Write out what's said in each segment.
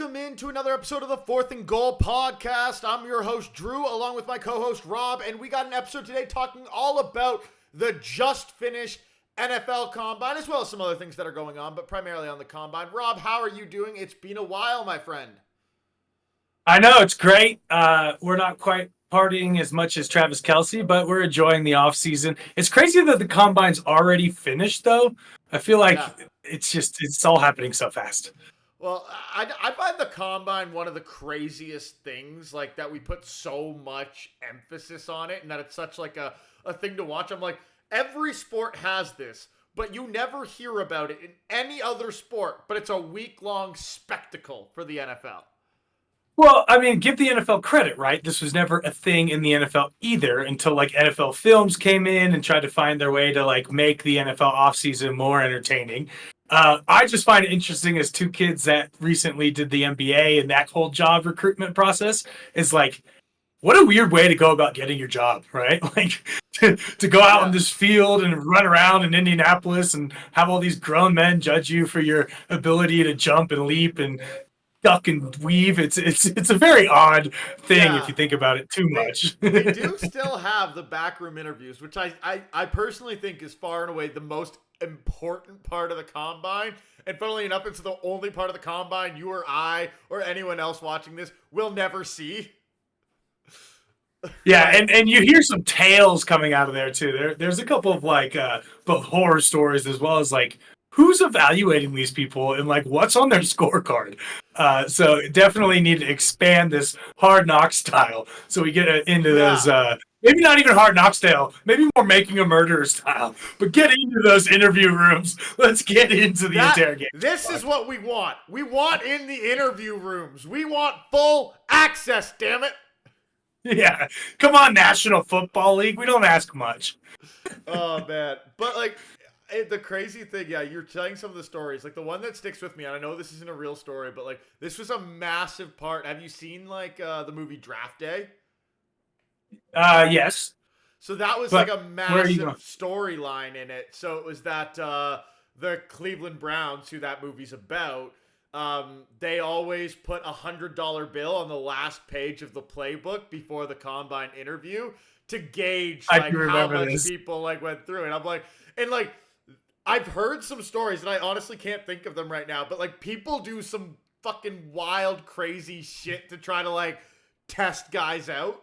Welcome into another episode of the Fourth and Goal podcast. I'm your host, Drew, along with my co-host, Rob, and we got an episode today talking all about the just finished NFL Combine, as well as some other things that are going on, but primarily on the Combine. Rob, how are you doing? It's been a while, my friend. I know, it's great. We're not quite partying as much as Travis Kelce, but we're enjoying the offseason. It's crazy that the Combine's already finished, though. I feel like it's all happening so fast. Well, I find the Combine one of the craziest things, like that we put so much emphasis on it and that it's such like a thing to watch. I'm like, every sport has this, but you never hear about it in any other sport, but it's a week-long spectacle for the NFL. Well, I mean, give the NFL credit, right? This was never a thing in the NFL either until like NFL Films came in and tried to find their way to like make the NFL offseason more entertaining. I just find it interesting as two kids that recently did the NBA and that whole job recruitment process is like, what a weird way to go about getting your job, right? Like to go out on this field and run around in Indianapolis and have all these grown men judge you for your ability to jump and leap and duck and weave. It's a very odd thing if you think about it too much. They do still have the backroom interviews, which I personally think is far and away the most important part of the Combine. And funnily enough, it's the only part of the Combine you or I or anyone else watching this will never see. Yeah, and you hear some tales coming out of there too. There's a couple of like both horror stories as well as like who's evaluating these people and like what's on their scorecard. So definitely need to expand this Hard Knock style so we get into those. Maybe not even Hard Knock style, maybe more Making a Murderer style. But get into those interview rooms. Let's get into the interrogation. This is what we want. We want in the interview rooms. We want full access, damn it. Yeah, come on, National Football League. We don't ask much. Oh, man. But, like, the crazy thing, you're telling some of the stories. Like, the one that sticks with me, and I know this isn't a real story, but, like, this was a massive part. Have you seen, like, the movie Draft Day? Yes. So that was, like, a massive storyline in it. So it was that the Cleveland Browns, who that movie's about, they always put $100 bill on the last page of the playbook before the Combine interview to gauge like how much people like went through it. I'm like, and like I've heard some stories and I honestly can't think of them right now, but like people do some fucking wild, crazy shit to try to like test guys out.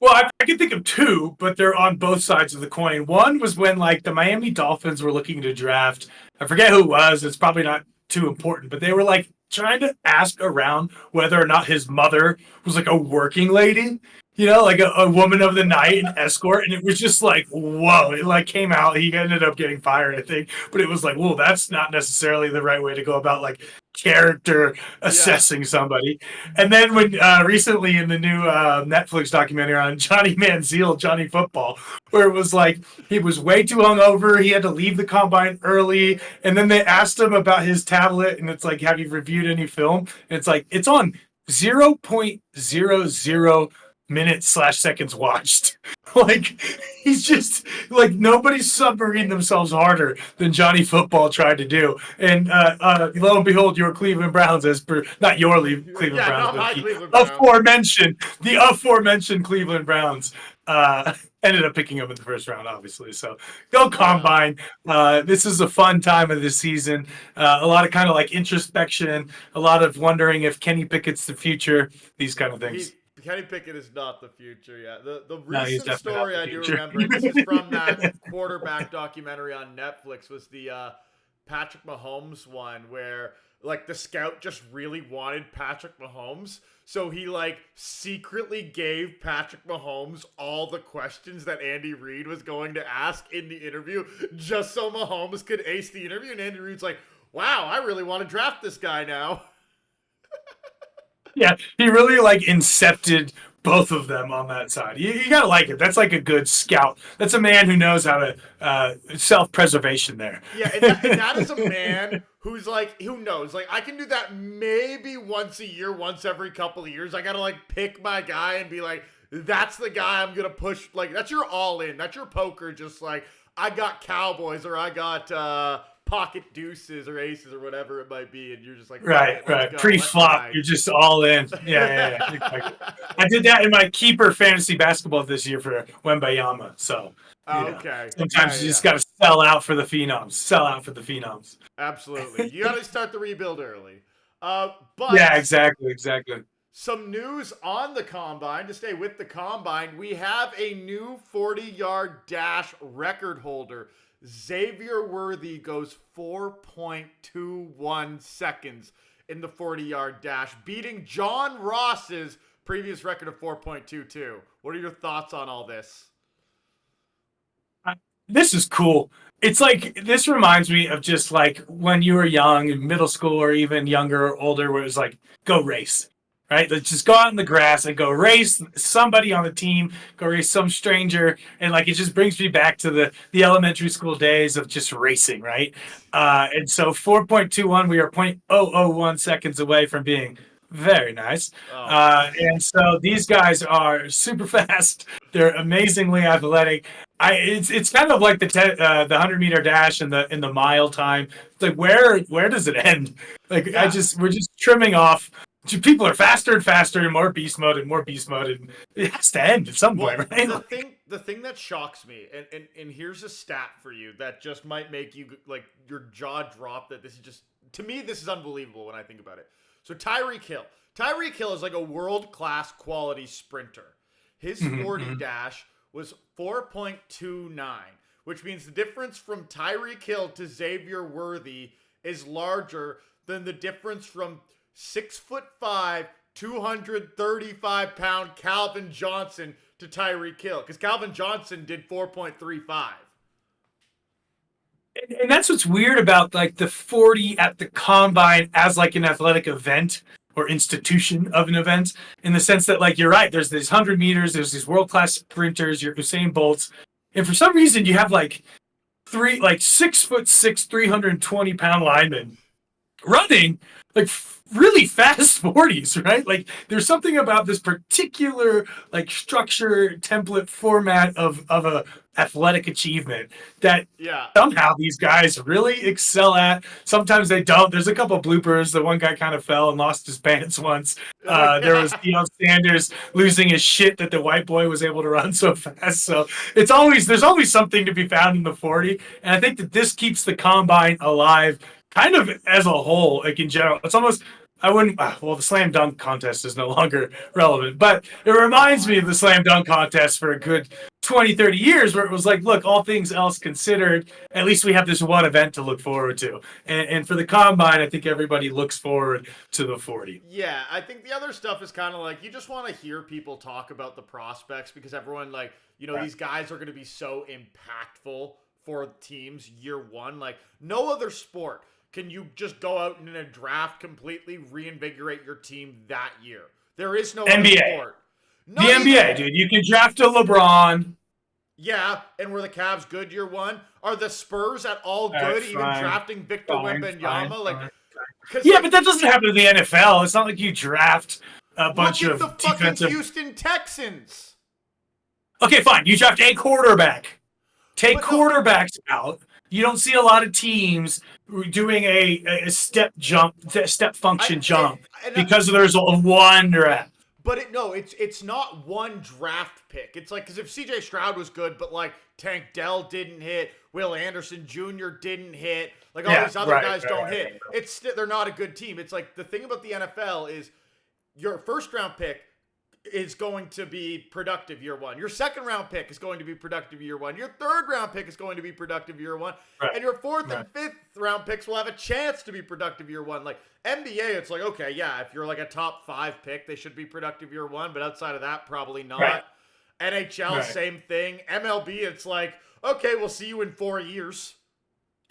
Well, I can think of two, but they're on both sides of the coin. One was when like the Miami Dolphins were looking to draft. I forget who it was. It's probably not too important, but they were like trying to ask around whether or not his mother was like a working lady, you know, like a woman of the night, an escort. And it was just like, whoa, it like came out. He ended up getting fired, I think. But it was like, whoa, that's not necessarily the right way to go about like character assessing somebody. And then when recently in the new Netflix documentary on Johnny Manziel, Johnny Football, where it was like he was way too hungover, he had to leave the Combine early, and then they asked him about his tablet, and it's like, have you reviewed any film? And it's like, it's on 0.00 minutes/seconds watched. Like he's just like nobody's submarine themselves harder than Johnny Football tried to do. And lo and behold, your Cleveland Browns, as per not your Cleveland Browns, but the aforementioned Cleveland Browns ended up picking up in the first round, obviously. So go Combine. This is a fun time of the season. A lot of kind of like introspection, a lot of wondering if Kenny Pickett's the future, these kind of things. Kenny Pickett is not the future yet. The recent story I do remember, and this is from that quarterback documentary on Netflix, was the Patrick Mahomes one where like the scout just really wanted Patrick Mahomes. So he like secretly gave Patrick Mahomes all the questions that Andy Reid was going to ask in the interview just so Mahomes could ace the interview. And Andy Reid's like, wow, I really want to draft this guy now. Yeah, he really like incepted both of them on that side. You gotta like it. That's like a good scout. That's a man who knows how to self-preservation there. Yeah, and that is a man who's like, who knows? Like, I can do that maybe once a year, once every couple of years. I gotta like pick my guy and be like, that's the guy I'm gonna push. Like, that's your all in. That's your poker. Just like, I got Cowboys or I got pocket deuces or aces or whatever it might be, and you're just like, Right. let's go, Pre-flop, you're just all in. Yeah. Exactly. I did that in my keeper fantasy basketball this year for Wembayama. So, okay. sometimes you just got to sell out for the phenoms. Sell out for the phenoms. Absolutely. You got to start the rebuild early. But yeah, exactly. Some news on the combine. To stay with the combine, we have a new 40-yard dash record holder. Xavier Worthy goes 4.21 seconds in the 40-yard dash, beating John Ross's previous record of 4.22. What are your thoughts on all this? This is cool. It's like, this reminds me of just like when you were young in middle school or even younger or older, where it was like, go race. Right? Let's just go out in the grass and go race somebody on the team, go race some stranger. And like, it just brings me back to the elementary school days of just racing, right? And so 4.21, we are 0.001 seconds away from being very nice. And so these guys are super fast. They're amazingly athletic. It's kind of like the 100-meter dash and the mile time. It's like, where does it end? Like, we're just trimming off. People are faster and faster and more beast mode. And it has to end at some point, right? The thing that shocks me, and here's a stat for you that just might make you like your jaw drop. That this is just, to me, this is unbelievable when I think about it. So Tyreek Hill is like a world-class quality sprinter. His 40 dash was 4.29, which means the difference from Tyreek Hill to Xavier Worthy is larger than the difference from 6'5", 235-pound Calvin Johnson to Tyreek Hill, because Calvin Johnson did 4.35. And that's what's weird about like the 40 at the combine as like an athletic event or institution of an event, in the sense that, like, you're right, there's these 100 meters, there's these world-class sprinters, your Usain Bolts, and for some reason you have like 6'6", 320-pound linemen running like really fast 40s, right? Like, there's something about this particular like structure, template, format of a athletic achievement that somehow these guys really excel at. Sometimes they don't. There's a couple bloopers. The one guy kind of fell and lost his pants once. There was Deion Sanders losing his shit that the white boy was able to run so fast. So there's always something to be found in the 40. And I think that this keeps the combine alive kind of as a whole, like in general. It's almost, the slam dunk contest is no longer relevant, but it reminds me of the slam dunk contest for a good 20, 30 years, where it was like, look, all things else considered, at least we have this one event to look forward to. And for the combine, I think everybody looks forward to the 40. Yeah, I think the other stuff is kind of like, you just want to hear people talk about the prospects, because everyone, like, these guys are going to be so impactful for teams year one. Like, no other sport can you just go out and in a draft completely reinvigorate your team that year. There is no NBA. Other sport. The NBA, dude. You can draft a LeBron. Yeah, and were the Cavs good year one? Are the Spurs at all good, even drafting Victor Wembanyama? Yeah, but that doesn't happen in the NFL. It's not like you draft a bunch of the fucking Houston Texans. Okay, fine. You draft a quarterback. Take quarterbacks out. You don't see a lot of teams doing a step function jump because there's one draft. But it's not one draft pick. It's like, because if CJ Stroud was good, but like Tank Dell didn't hit, Will Anderson Jr. didn't hit, like all these other guys don't hit. They're not a good team. It's like, the thing about the NFL is your first round pick is going to be productive year one. Your second round pick is going to be productive year one. Your third round pick is going to be productive year one. And your fourth and fifth round picks will have a chance to be productive year one. Like NBA, it's like, okay, yeah, if you're like a top 5 pick, they should be productive year one. But outside of that, probably not. NHL, same thing. MLB, it's like, okay, we'll see you in 4 years.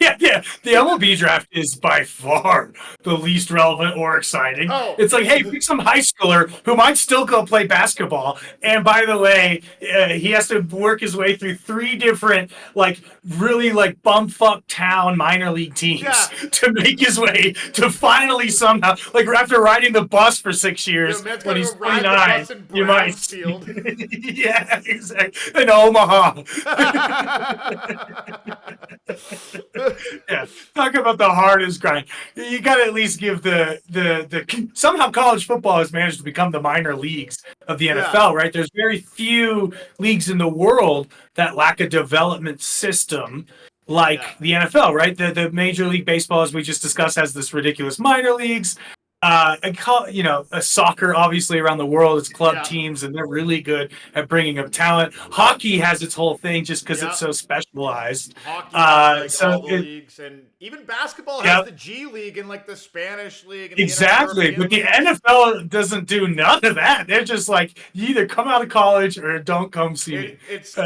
Yeah. The MLB draft is by far the least relevant or exciting. It's like, hey, pick some high schooler who might still go play basketball. And by the way, he has to work his way through 3 different, like, really, like, bumfuck town minor league teams to make his way to finally somehow, like, after riding the bus for 6 years, when he's 29, you might. Yeah, exactly. In Omaha. Yeah, talk about the hardest grind. You got to at least give the somehow college football has managed to become the minor leagues of the NFL, right? There's very few leagues in the world that lack a development system like the NFL, right? The Major League Baseball, as we just discussed, has this ridiculous minor leagues. A soccer, obviously, around the world, it's club teams, and they're really good at bringing up talent. Hockey has its whole thing just because it's so specialized. Hockey has so all the leagues, and even basketball has the G League and like the Spanish League. And exactly, but the NFL doesn't do none of that. They're just like, you either come out of college or don't come see me. It's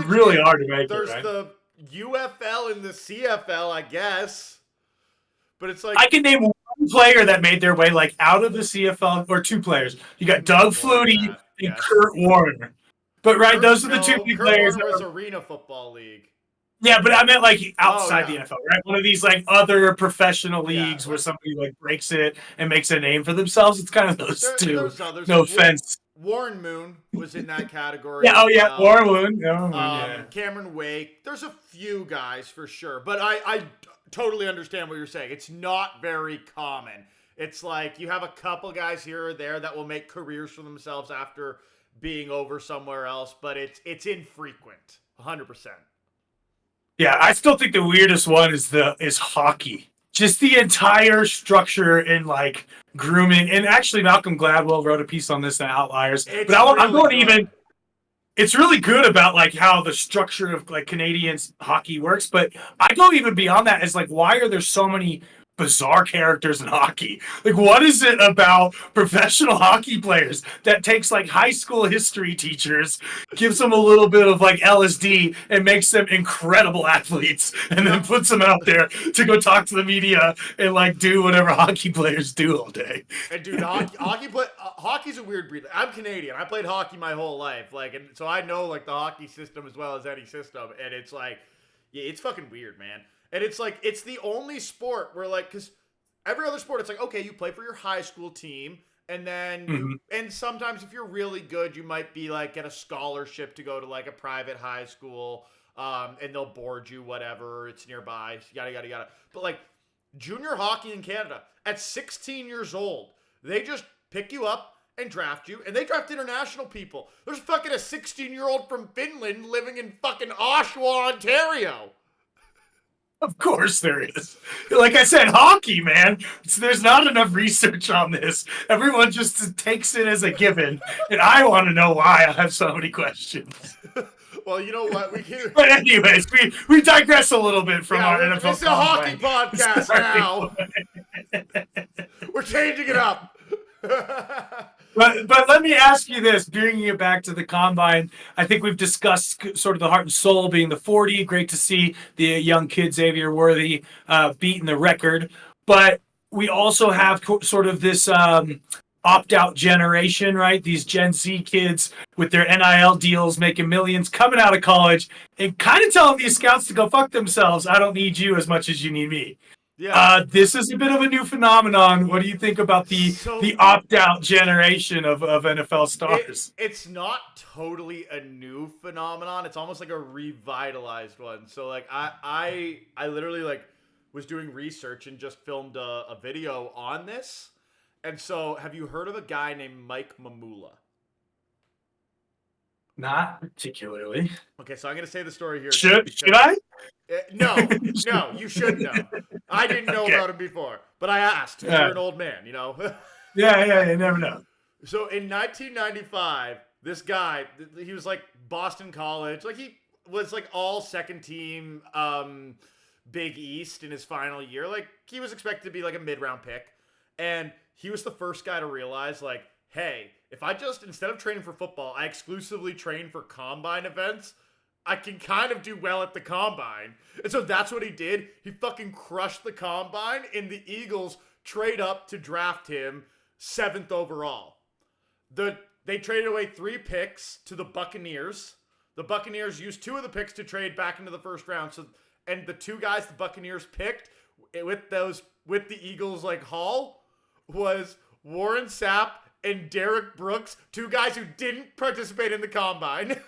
really hard to make there's it, right? the UFL and the CFL, I guess. But it's like I can name one player that made their way like out of the CFL, or two players. You got Doug Flutie and Kurt Warner. But those are the two big players. Kurt Warner was Arena Football League. Yeah, but I meant like outside the NFL, right? One of these like other professional leagues where somebody like breaks it and makes a name for themselves. It's kind of those two. No offense. Warren Moon was in that category. Warren Moon. Cameron Wake. There's a few guys for sure, but I totally understand what you're saying. It's not very common. It's like you have a couple guys here or there that will make careers for themselves after being over somewhere else, but it's infrequent. 100%. Yeah, I still think the weirdest one is hockey. Just the entire structure in like grooming, and actually Malcolm Gladwell wrote a piece on this in Outliers. I'm going even. It's really good about like how the structure of like Canadian hockey works, but I go even beyond that as like, why are there so many bizarre characters in hockey? Like, what is it about professional hockey players that takes like high school history teachers, gives them a little bit of like LSD and makes them incredible athletes, and then puts them out there to go talk to the media and like do whatever hockey players do all day? And dude, hockey's a weird breed. I'm Canadian. I played hockey my whole life, like, and so I know like the hockey system as well as any system, and it's like, yeah, it's fucking weird, man. And it's like, it's the only sport where like, because every other sport, it's like, okay, you play for your high school team, and then and sometimes if you're really good, you might be like get a scholarship to go to like a private high school, and they'll board you, whatever, it's nearby, yada, yada, yada. But like junior hockey in Canada, at 16 years old, they just pick you up and draft you, and they draft international people. There's fucking a 16-year-old from Finland living in fucking Oshawa, Ontario. Of course there is. Like I said, hockey, man. There's not enough research on this. Everyone just takes it as a given, and I want to know why. I have so many questions. Well, you know what? But anyways, we digress a little bit from our NFL. It's a hockey podcast now. We're changing it up. But let me ask you this, bringing it back to the combine. I think we've discussed sort of the heart and soul being the 40. Great to see the young kid Xavier Worthy beating the record. But we also have sort of this opt-out generation, right? These Gen Z kids with their NIL deals making millions coming out of college and kind of telling these scouts to go fuck themselves. I don't need you as much as you need me. Yeah. This is a bit of a new phenomenon. What do you think about the opt-out generation of NFL stars? It's not totally a new phenomenon. It's almost like a revitalized one. So like I literally like was doing research and just filmed a video on this. And so have you heard of a guy named Mike Mamula? Not particularly. Okay, so I'm going to say the story here. Should I? No, you shouldn't know. I didn't know about him before, but I asked. You're an old man, you know? Yeah, you never know. So in 1995, this guy, he was like Boston College. Like he was like all second team Big East in his final year. Like he was expected to be like a mid-round pick. And he was the first guy to realize like, hey, if I just, instead of training for football, I exclusively train for combine events, I can kind of do well at the combine. And so that's what he did. He fucking crushed the combine, and the Eagles trade up to draft him 7th overall. They traded away 3 picks to the Buccaneers. The Buccaneers used 2 of the picks to trade back into the first round. And the 2 guys the Buccaneers picked with the Eagles like haul was Warren Sapp and Derek Brooks, 2 guys who didn't participate in the combine.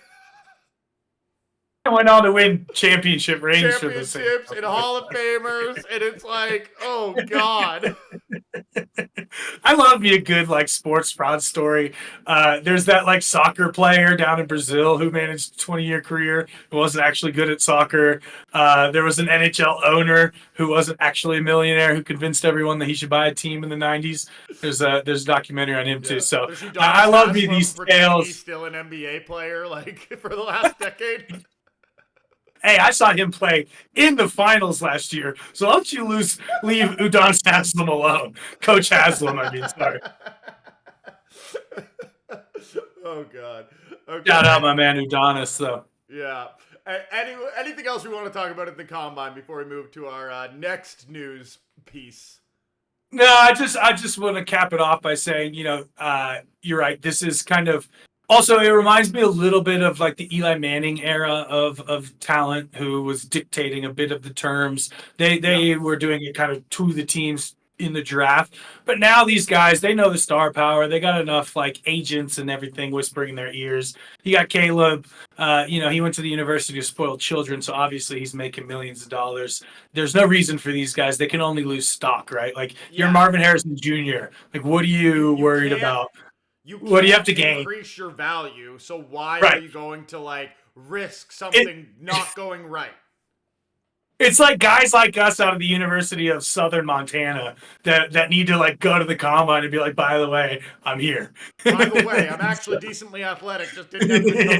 went on to win championship rings for the same. Championships and Hall of Famers, and it's like, oh god. I love me a good like sports fraud story. There's that like soccer player down in Brazil who managed a 20-year career who wasn't actually good at soccer. There was an NHL owner who wasn't actually a millionaire who convinced everyone that he should buy a team in the 90s. There's a documentary on him too. So I love me these tales. He's still an NBA player like for the last decade. Hey, I saw him play in the finals last year, so why don't you leave Udonis Haslem alone? Coach Haslem, I mean, sorry. Oh, God. Okay. Shout out my man Udonis, though. Yeah. Anything else we want to talk about at the Combine before we move to our next news piece? No, I just want to cap it off by saying, you're right. This is kind of... Also, it reminds me a little bit of like the Eli Manning era of talent who was dictating a bit of the terms. They were doing it kind of to the teams in the draft. But now these guys, they know the star power. They got enough like agents and everything whispering in their ears. You got Caleb, he went to the University of Spoiled Children, so obviously he's making millions of dollars. There's no reason for these guys. They can only lose stock, right? Like you're Marvin Harrison Jr. Like what are you worried about? What do you have to gain? Increase your value, so why are you going to like risk something not going right? It's like guys like us out of the University of Southern Montana that need to like go to the combine and be like, by the way, I'm here. By the way, I'm actually decently athletic, just didn't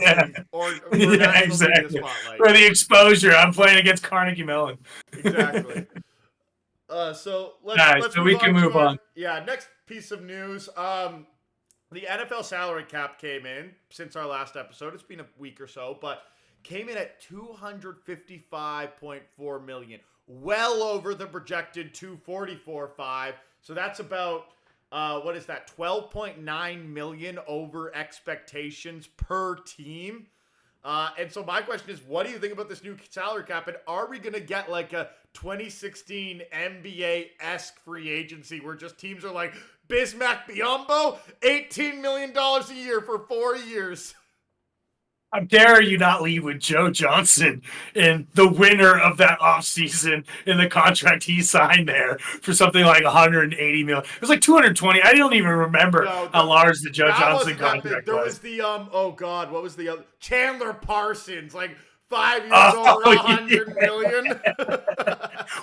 have the coaching or exactly. Spotlight. Or the exposure. I'm playing against Carnegie Mellon. Exactly. So let's so we can move on. Yeah, next piece of news. The NFL salary cap came in since our last episode. It's been a week or so, but came in at $255.4 million, well over the projected $244.5. So that's about what is that? $12.9 million over expectations per team. And so my question is, what do you think about this new salary cap? And are we going to get like a 2016 NBA-esque free agency where just teams are like, Bismack Biyombo, $18 million a year for 4 years. How dare you not lead with Joe Johnson and the winner of that offseason in the contract he signed there for something like $180 million. It was like $220. I don't even remember how large the Joe Johnson contract was. There was the what was the other? Chandler Parsons, like 5 years over $100 million.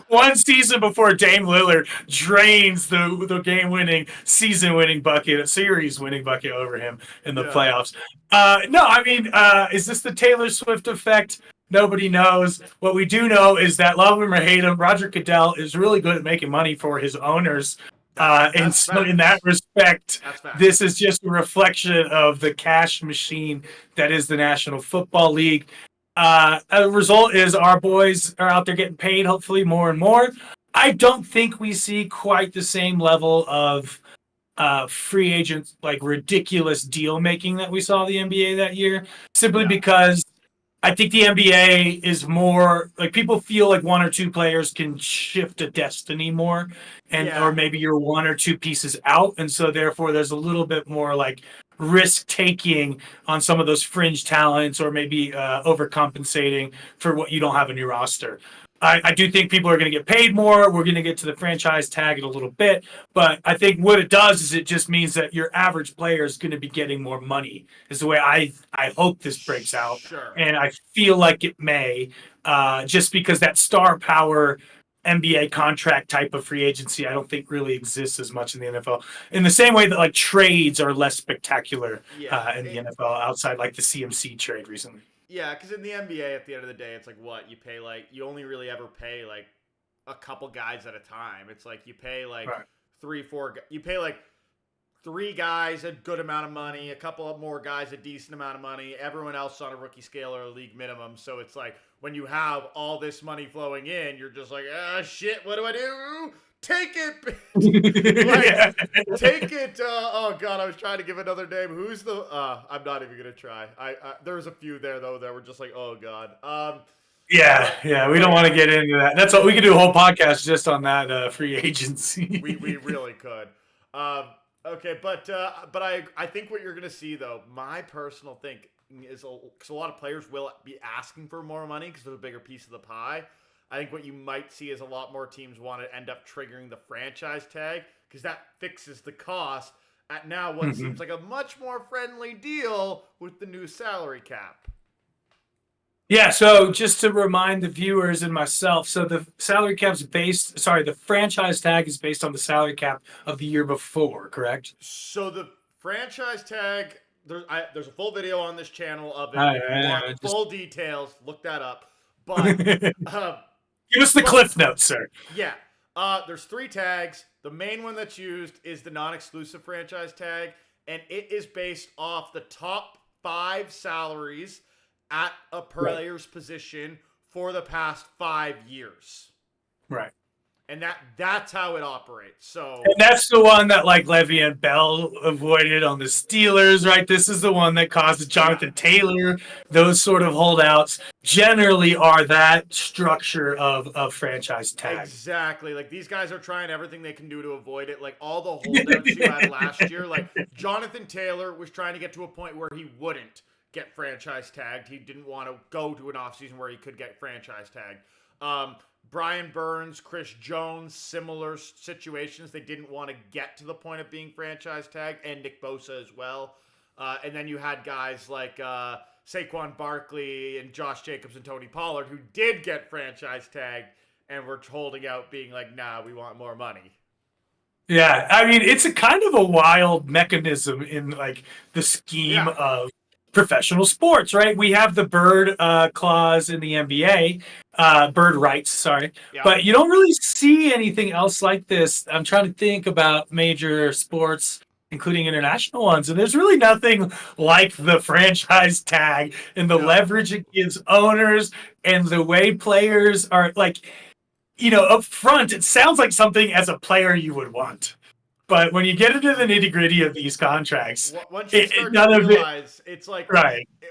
One season before Dame Lillard drains the game-winning, season-winning bucket, series-winning bucket over him in the playoffs. No, I mean, is this the Taylor Swift effect? Nobody knows. What we do know is that, love him or hate him, Roger Goodell is really good at making money for his owners. And so in that respect, this is just a reflection of the cash machine that is the National Football League. The result is our boys are out there getting paid, hopefully more and more. I don't think we see quite the same level of free agents, like ridiculous deal making that we saw the NBA that year, simply because I think the NBA is more like people feel like one or two players can shift a destiny more, or maybe you're one or two pieces out, and so therefore there's a little bit more like risk taking on some of those fringe talents, or maybe overcompensating for what you don't have in your roster. I do think people are going to get paid more. We're going to get to the franchise tag in a little bit. But I think what it does is it just means that your average player is going to be getting more money, is the way I hope this breaks out. Sure. And I feel like it may, just because that star power NBA contract type of free agency, I don't think really exists as much in the NFL. In the same way that like trades are less spectacular in the NFL outside like the CMC trade recently. Yeah, because in the NBA, at the end of the day, it's like what you pay. Like you only really ever pay like a couple guys at a time. It's like you pay like 3-4. You pay like 3 guys a good amount of money, a couple of more guys a decent amount of money. Everyone else on a rookie scale or a league minimum. So it's like when you have all this money flowing in, you're just like, shit, what do I do? Take it, take it. Oh God, I was trying to give another name. Who's the? I'm not even gonna try. There's a few there though that were just like, oh God. Yeah. We don't want to get into that. That's what we could do a whole podcast just on that free agency. we really could. Okay, but I think what you're gonna see though, my personal think, is because a lot of players will be asking for more money because of a bigger piece of the pie. I think what you might see is a lot more teams want to end up triggering the franchise tag because that fixes the cost at now what seems like a much more friendly deal with the new salary cap. Yeah, so just to remind the viewers and myself, so the the franchise tag is based on the salary cap of the year before, correct? So the franchise tag, there's a full video on this channel of it. If you want full details, look that up. But give us the cliff notes, sir. Yeah. There's 3 tags. The main one that's used is the non-exclusive franchise tag, and it is based off the top 5 salaries at a player's position for the past 5 years. Right. And that's how it operates. So and that's the one that like Le'Veon Bell avoided on the Steelers, right? This is the one that caused Jonathan Taylor. Those sort of holdouts generally are that structure of franchise tag. Exactly. Like these guys are trying everything they can do to avoid it. Like all the holdouts you had last year. Like Jonathan Taylor was trying to get to a point where he wouldn't get franchise tagged. He didn't want to go to an offseason where he could get franchise tagged. Brian Burns, Chris Jones, similar situations. They didn't want to get to the point of being franchise tagged, and Nick Bosa as well. And then you had guys like Saquon Barkley and Josh Jacobs and Tony Pollard who did get franchise tagged and were holding out being like, nah, we want more money. Yeah, I mean, it's a kind of a wild mechanism in like the scheme of professional sports, right? We have the bird clause in the NBA, bird rights, sorry. Yeah. But you don't really see anything else like this. I'm trying to think about major sports, including international ones, and there's really nothing like the franchise tag and the leverage it gives owners and the way players are like, up front, it sounds like something as a player you would want. But when you get into the nitty gritty of these contracts, once you start to realize it's like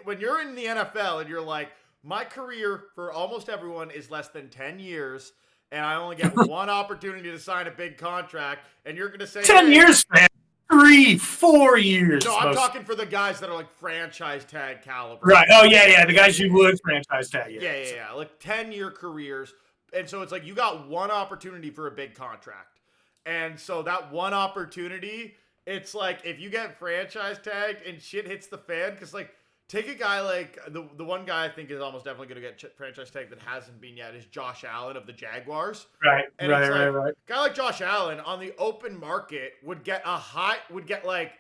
when you're in the NFL and you're like, my career for almost everyone is less than 10 years, and I only get one opportunity to sign a big contract, and you're going to say 10 years, man. 3-4 years. No, I'm talking for the guys that are like franchise tag caliber. Right. Oh, yeah. The guys you would franchise tag. Yeah. Like 10-year careers. And so it's like you got one opportunity for a big contract. And so that one opportunity, it's like if you get franchise tagged and shit hits the fan, because like take a guy like the one guy I think is almost definitely going to get franchise tagged that hasn't been yet is Josh Allen of the Jaguars. Right. A guy like Josh Allen on the open market would get like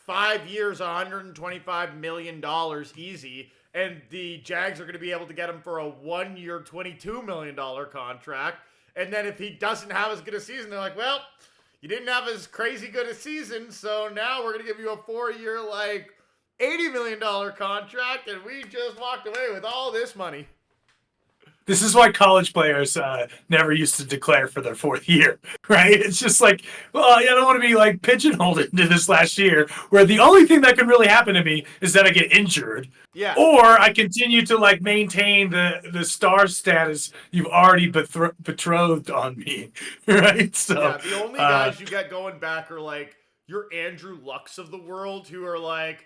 5 years, $125 million easy. And the Jags are going to be able to get him for a 1-year, $22 million contract. And then if he doesn't have as good a season, they're like, well, you didn't have as crazy good a season, so now we're going to give you a 4-year, like, $80 million contract, and we just walked away with all this money. This is why college players never used to declare for their 4th year, right? It's just like, well, I don't want to be like pigeonholed into this last year where the only thing that can really happen to me is that I get injured. Yeah. Or I continue to like maintain the star status you've already betrothed on me, right? So the only guys you get going back are like your Andrew Lucks of the world who are like,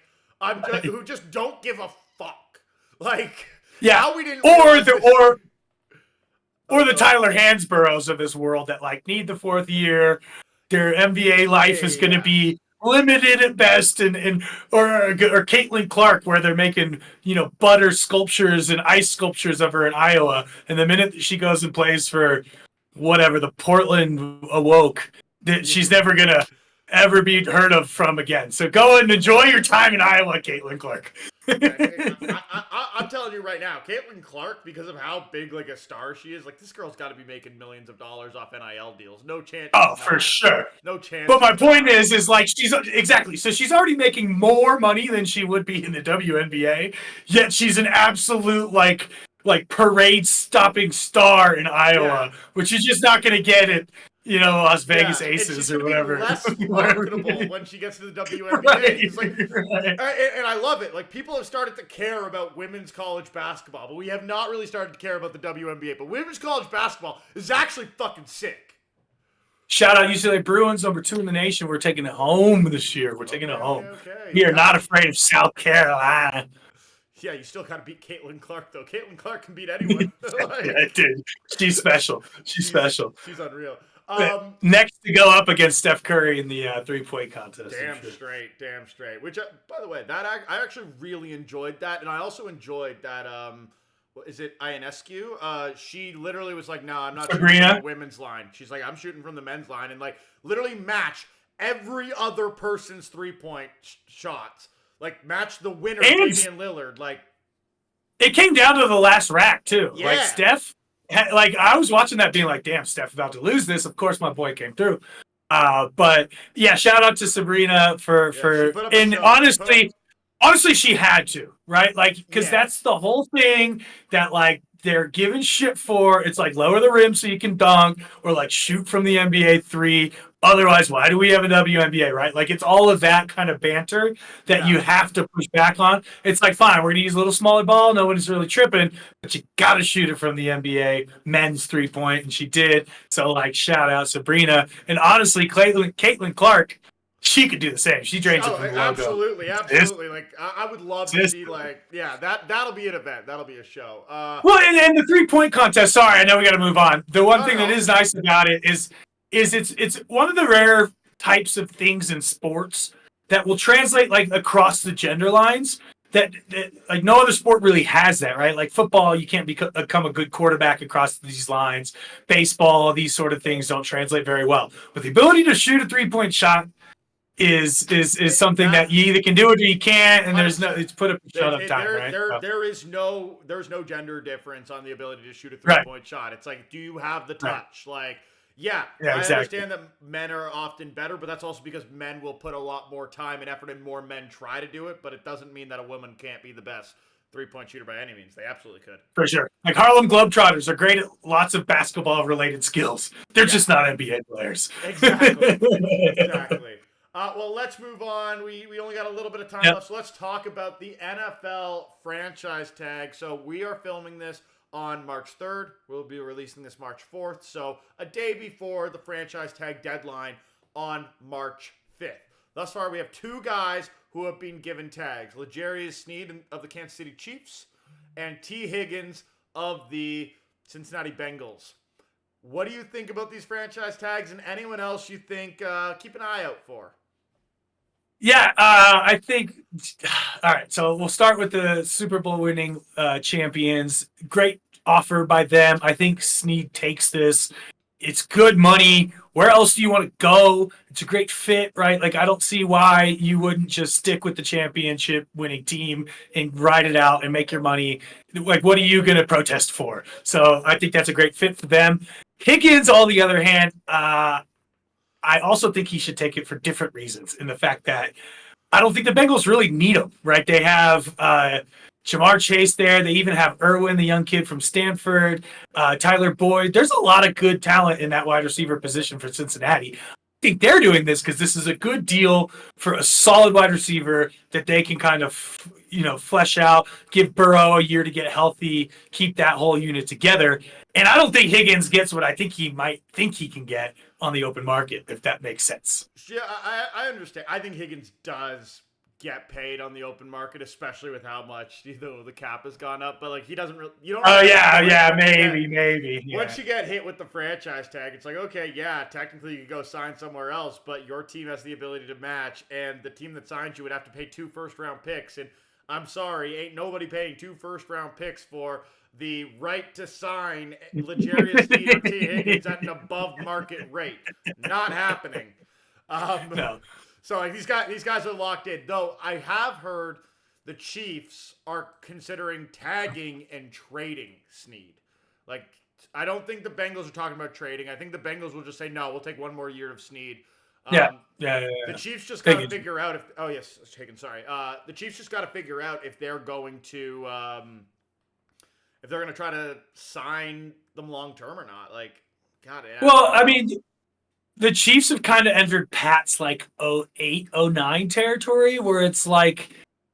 who just don't give a fuck. Like, how we didn't or the Tyler Hansboroughs of this world that like need the 4th year. Their NBA life is going to be limited at best, or Caitlin Clark, where they're making butter sculptures and ice sculptures of her in Iowa, and the minute that she goes and plays for whatever the Portland Awoke, that she's never gonna ever be heard of from again. So go and enjoy your time in Iowa, Caitlin Clark. I'm telling you right now, Caitlin Clark, because of how big like a star she is, like this girl's got to be making millions of dollars off NIL deals. No chance. Oh, for sure. No chance. But my point is like she's exactly. So she's already making more money than she would be in the WNBA. Yet she's an absolute like parade stopping star in Iowa, which you're just not going to get it. Las Vegas Aces or whatever. Less marketable when she gets to the WNBA. And I love it. Like people have started to care about women's college basketball, but we have not really started to care about the WNBA. But women's college basketball is actually fucking sick. Shout out UCLA Bruins, number 2 in the nation. We're taking it home this year. We're taking it home. Okay. We are not afraid of South Carolina. Yeah, you still got to beat Caitlin Clark, though. Caitlin Clark can beat anyone. Yeah, dude. She's special. She's special. She's unreal. Next to go up against Steph Curry in the 3-point contest. Damn straight. Which, by the way, that I actually really enjoyed that, and I also enjoyed that. What is it, Ionescu? She literally was like, "No, I'm not shooting from the women's line." She's like, "I'm shooting from the men's line," and like literally match every other person's 3-point shots. Like match the winner, Damian Lillard. Like it came down to the last rack too. Yeah. Like Steph, like I was watching that, being like, "Damn, Steph about to lose this." Of course, my boy came through. But yeah, shout out to Sabrina for and honestly, she had to, right? Like, because that's the whole thing that like they're giving shit for. It's like lower the rim so you can dunk, or like shoot from the NBA 3. Otherwise, why do we have a WNBA, right? Like, it's all of that kind of banter that you have to push back on. It's like, fine, we're going to use a little smaller ball. No one's really tripping, but you got to shoot it from the NBA men's 3-point, and she did. So, like, shout out Sabrina. And honestly, Caitlin Clark, she could do the same. She drains it from the logo. Absolutely. Like, I would love to see, like, that'll be an event. That'll be a show. Well, and the 3-point contest, sorry, I know we got to move on. The one thing that is nice about it is it's one of the rare types of things in sports that will translate like across the gender lines that like no other sport really has that, right? Like football, you can't become a good quarterback across these lines. Baseball, these sort of things don't translate very well. But the ability to shoot a 3-point shot is something that you either can do it or you can't, and there's no it's put up shut up time, right? There's no gender difference on the ability to shoot a 3-point shot. It's like, do you have the touch? Like I understand that men are often better, but that's also because men will put a lot more time and effort and more men try to do it, but it doesn't mean that a woman can't be the best 3-point shooter by any means. They absolutely could. For sure. Like Harlem Globetrotters are great at lots of basketball-related skills. They're just not NBA players. Exactly. Well, let's move on. We only got a little bit of time left, so let's talk about the NFL franchise tag. So we are filming this on March 3rd. We'll be releasing this March 4th, so a day before the franchise tag deadline on March 5th. Thus far, we have 2 guys who have been given tags. L'Jarius Sneed of the Kansas City Chiefs and T. Higgins of the Cincinnati Bengals. What do you think about these franchise tags, and anyone else you think keep an eye out for? Yeah, I think, all right, so we'll start with the Super Bowl winning champions. Great offer by them. I think Sneed takes this. It's good money. Where else do you want to go? It's a great fit, right? Like, I don't see why you wouldn't just stick with the championship winning team and ride it out and make your money. Like, what are you going to protest for? So I think that's a great fit for them. Higgins, on the other hand, I also think he should take it for different reasons, in the fact that I don't think the Bengals really need him, right? They have Jamar Chase there. They even have Irwin, the young kid from Stanford, Tyler Boyd. There's a lot of good talent in that wide receiver position for Cincinnati. I think they're doing this because this is a good deal for a solid wide receiver that they can kind of, flesh out, give Burrow a year to get healthy, keep that whole unit together. And I don't think Higgins gets what I think he might think he can get on the open market, if that makes sense. Yeah, I understand. I think Higgins does get paid on the open market, especially with how much the cap has gone up. But like, he doesn't really. You don't. Oh maybe. Yeah. Once you get hit with the franchise tag, it's like, okay, yeah, technically you could go sign somewhere else, but your team has the ability to match, and the team that signs you would have to pay 2 first-round picks. And I'm sorry, ain't nobody paying 2 first-round picks for the right to sign L'Jarius Sneed or T. Higgins at an above-market rate. Not happening. No. So like, these guys are locked in. Though I have heard the Chiefs are considering tagging and trading Sneed. Like, I don't think the Bengals are talking about trading. I think the Bengals will just say, no, we'll take 1 more year of Sneed. Yeah. The Chiefs just got to figure out if. Oh yes, Higgins. Sorry. The Chiefs just got to figure out if they're going to. If they're going to try to sign them long term or not. Like, God. Well, I mean, the Chiefs have kind of entered Pat's like 08, 09 territory, where it's like,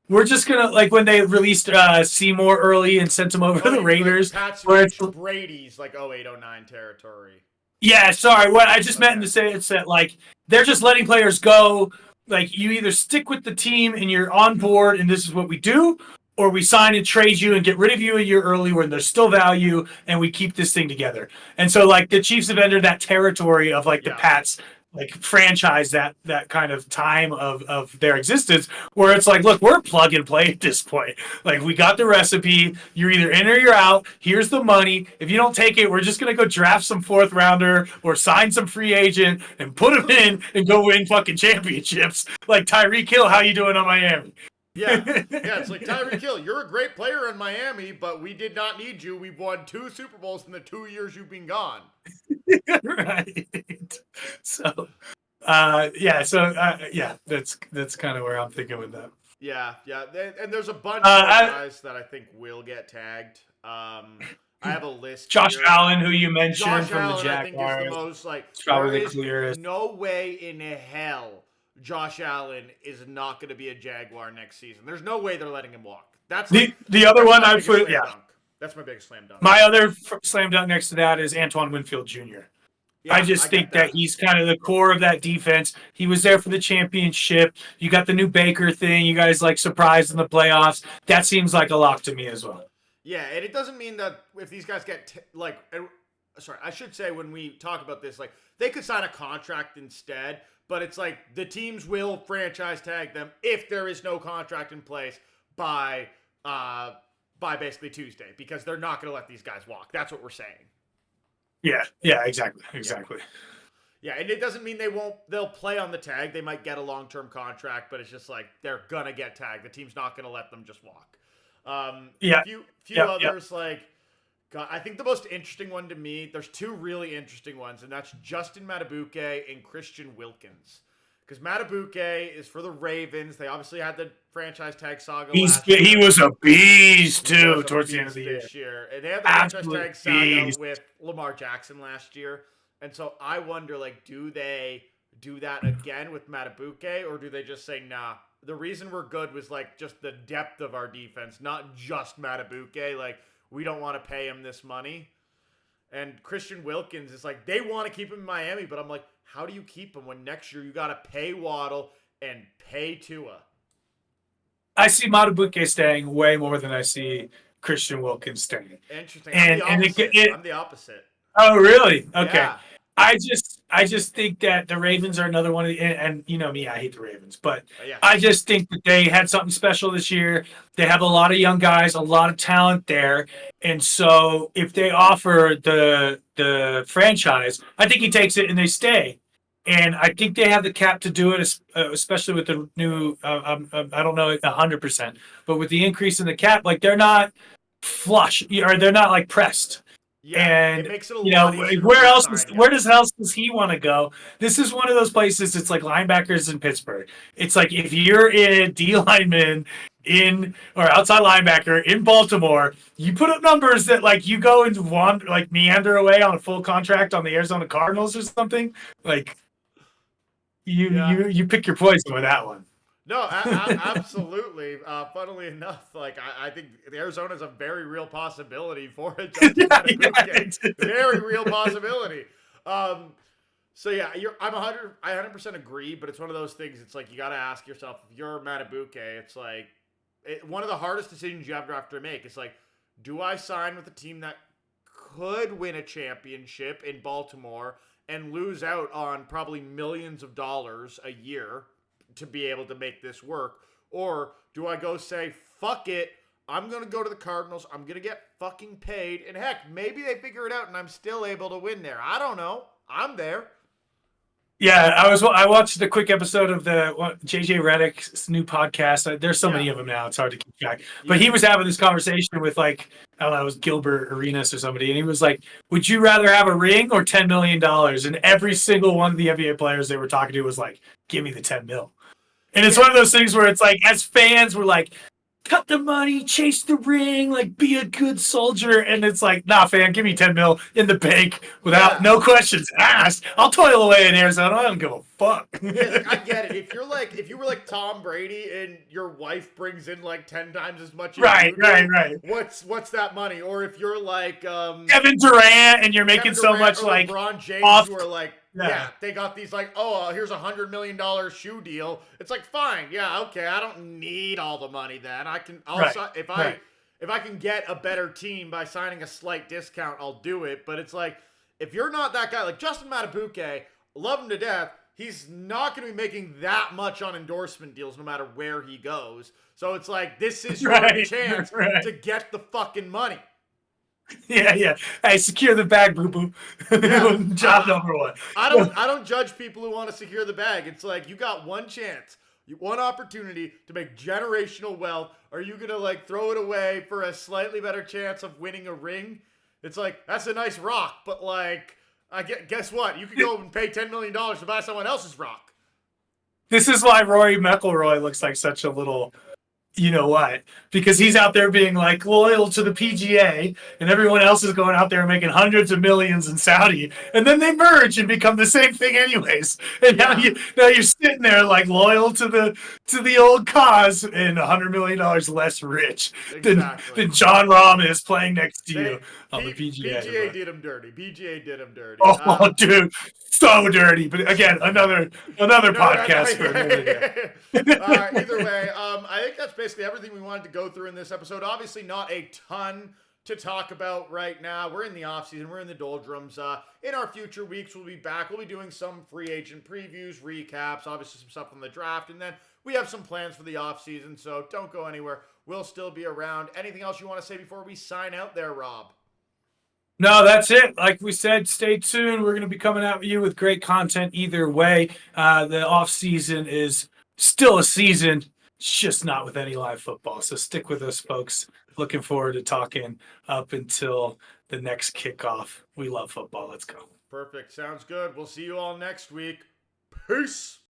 we're just going to, like when they released Seymour early and sent him over to the Raiders. Pat's where it's Brady's like 08, 09 territory. Yeah, sorry. What I just meant to say is that like they're just letting players go. Like you either stick with the team and you're on board and this is what we do, or we sign and trade you and get rid of you a year early when there's still value and we keep this thing together. And so like the Chiefs have entered that territory of like the Yeah. Pats like franchise that kind of time of their existence where it's like, look, we're plug and play at this point. Like we got the recipe. You're either in or you're out. Here's the money. If you don't take it, we're just gonna go draft some fourth rounder or sign some free agent and put him in and go win fucking championships. Like Tyreek Hill, how you doing on Miami? Yeah, it's like Tyreek Hill. You're a great player in Miami, but we did not need you. We've won 2 Super Bowls in the 2 years you've been gone. Right. So, that's kind of where I'm thinking with that. Yeah, and there's a bunch of guys that I think will get tagged. I have a list. Josh here. Allen, who you mentioned Josh from Allen, the Jaguars, I think is the most like. probably the clearest. No way in hell Josh Allen is not going to be a Jaguar next season. There's no way they're letting him walk. That's the other one I put. Yeah, dunk. That's my biggest slam dunk. My other slam dunk next to that is Antoine Winfield Jr. Yeah, I just think that he's kind of the core of that defense. He was there for the championship. You got the new Baker thing. You guys like surprised in the playoffs. That seems like a lock to me as well. Yeah, and it doesn't mean that if these guys get I should say when we talk about this, like they could sign a contract instead, but it's like the teams will franchise tag them if there is no contract in place by basically Tuesday, because they're not going to let these guys walk. That's what we're saying. Yeah, exactly. Yeah, and it doesn't mean they'll play on the tag. They might get a long-term contract, but it's just like they're going to get tagged. The team's not going to let them just walk. A few others, like, God, I think the most interesting one to me, there's 2 really interesting ones, and that's Justin Madubuike and Christian Wilkins. Because Madubuike is for the Ravens. They obviously had the franchise tag saga last year. He was a beast, too, towards the end of the year. And they had the franchise tag saga with Lamar Jackson last year. And so I wonder, like, do they do that again with Madubuike, or do they just say, nah, the reason we're good was, like, just the depth of our defense, not just Madubuike. Like, we don't want to pay him this money. And Christian Wilkins is like, they want to keep him in Miami, but I'm like, how do you keep him when next year you got to pay Waddle and pay Tua? I see Madubuike staying way more than I see Christian Wilkins staying. Interesting. I'm the opposite. Oh, really? Okay. Yeah. I just think that the Ravens are another one of the, and you know me, I hate the Ravens, but yeah. I just think that they had something special this year. They have a lot of young guys, a lot of talent there. And so if they offer the franchise, I think he takes it and they stay. And I think they have the cap to do it, especially with the new, I don't know 100%, but with the increase in the cap, like they're not flush or they're not like pressed. Yeah, and it makes it a lot easier where does he want to go? This is one of those places. It's like linebackers in Pittsburgh. It's like if you're a D lineman in or outside linebacker in Baltimore, you put up numbers that like you go and wander, like meander away on a full contract on the Arizona Cardinals or something. Like you pick your poison with that one. No, absolutely. Funnily enough, like I think Arizona is a very real possibility for it. Very real possibility. So yeah, I 100% agree, but it's one of those things. It's like you got to ask yourself, if you're Madubuike, it's like one of the hardest decisions you have to make. It's like, do I sign with a team that could win a championship in Baltimore and lose out on probably millions of dollars a year to be able to make this work? Or do I go say, fuck it, I'm going to go to the Cardinals, I'm going to get fucking paid, and heck, maybe they figure it out and I'm still able to win there. I don't know. I'm there. Yeah, I watched the quick episode of the JJ Redick's new podcast. There's so many of them now, it's hard to keep track. But he was having this conversation with like, I don't know, it was Gilbert Arenas or somebody, and he was like, would you rather have a ring or $10 million? And every single one of the NBA players they were talking to was like, give me the 10 mil. And it's one of those things where it's like, as fans, we're like, cut the money, chase the ring, like be a good soldier. And it's like, nah, fam, give me 10 mil in the bank without no questions asked. I'll toil away in Arizona. I don't give a fuck. Yeah, like I get it. If you were like Tom Brady and your wife brings in like 10 times as much as Right, you do, right. what's that money? Or if you're like Kevin Durant and you're making Kevin so Durant much or like LeBron James, off. who are like, Yeah. they got these like, here's $100 million shoe deal. It's like, fine, yeah, okay, I don't need all the money then. Right, If I can get a better team by signing a slight discount, I'll do it. But it's like, if you're not that guy, like Justin Matabuke, love him to death. He's not going to be making that much on endorsement deals no matter where he goes. So it's like, this is your chance to get the fucking money. Yeah. Hey, secure the bag, boo boo. Yeah. Job number one. I don't judge people who want to secure the bag. It's like, you got one chance, one opportunity to make generational wealth. Are you gonna like throw it away for a slightly better chance of winning a ring? It's like, that's a nice rock, but like, guess what? You could go and pay $10 million to buy someone else's rock. This is why Rory McIlroy looks like such a little, you know what? Because he's out there being like loyal to the PGA, and everyone else is going out there making hundreds of millions in Saudi, and then they merge and become the same thing anyways. And now you're sitting there like loyal to the old cause and $100 million less rich than John Rahm is playing next to you on the PGA. PGA did him dirty. PGA did him dirty. Oh, dude, so dirty. But again, another podcast for another day. Either way, I think that's basically everything we wanted to go through in this episode. Obviously, not a ton to talk about right now. We're in the off season. We're in the doldrums. In our future weeks, we'll be back. We'll be doing some free agent previews, recaps, obviously some stuff on the draft, and then we have some plans for the off season. So don't go anywhere. We'll still be around. Anything else you want to say before we sign out there, Rob? No, that's it. Like we said, stay tuned. We're going to be coming out with you with great content either way. The off season is still a season. It's just not with any live football. So stick with us, folks. Looking forward to talking up until the next kickoff. We love football. Let's go. Perfect. Sounds good. We'll see you all next week. Peace.